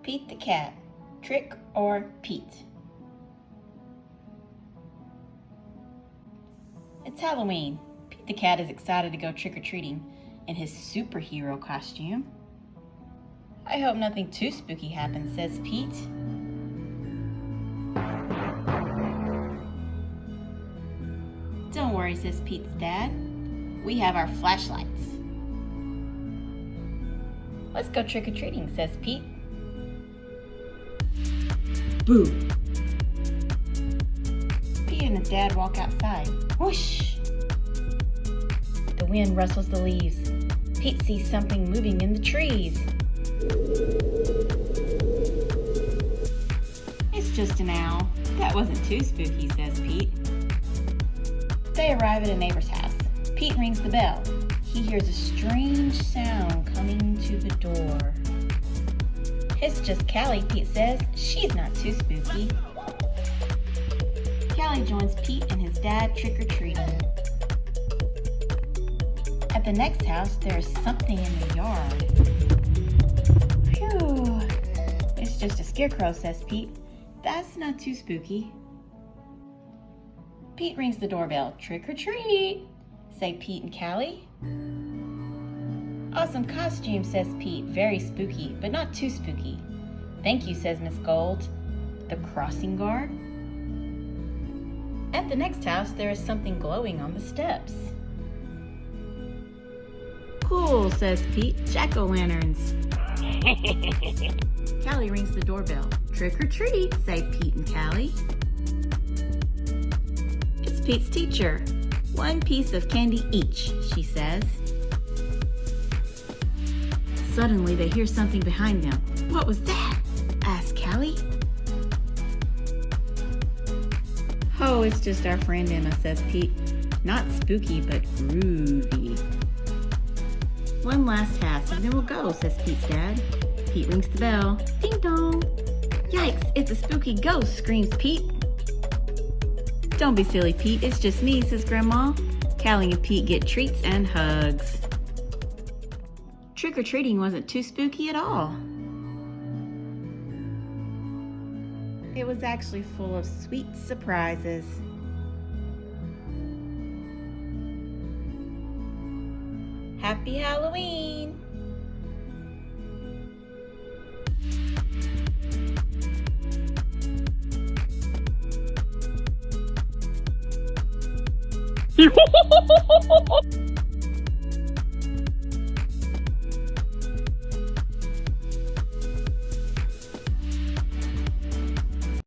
Pete the cat, trick or Pete? It's Halloween. Pete the cat is excited to go trick-or-treating in his superhero costume. I hope nothing too spooky happens, says Pete. Don't worry, says Pete's dad. We have our flashlights. Let's go trick-or-treating, says Pete. Boo! Pete and his dad walk outside. Whoosh! The wind rustles the leaves. Pete sees something moving in the trees. It's just an owl. That wasn't too spooky, says Pete. They arrive at a neighbor's house. Pete rings the bell. He hears a strange sound coming to the door. It's just Callie, Pete says. She's not too spooky. Callie joins Pete and his dad trick-or-treating. At the next house, there is something in the yard. Phew. It's just a scarecrow, says Pete. That's not too spooky. Pete rings the doorbell. Trick or treat, say Pete and Callie. Awesome costume, says Pete. Very spooky, but not too spooky. Thank you, says Miss Gold, the crossing guard. At the next house, there is something glowing on the steps. Cool, says Pete. Jack-o'-lanterns. Callie rings the doorbell. Trick or treat, say Pete and Callie. It's Pete's teacher. One piece of candy each, she says. Suddenly, they hear something behind them. What was that? Asked Callie. Oh, it's just our friend Emma, says Pete. Not spooky, but groovy. One last house, and then we'll go, says Pete's dad. Pete rings the bell. Ding dong. Yikes, it's a spooky ghost, screams Pete. Don't be silly, Pete. It's just me, says Grandma. Callie and Pete get treats and hugs. Trick-or-treating wasn't too spooky at all. It was actually full of sweet surprises. Happy Halloween!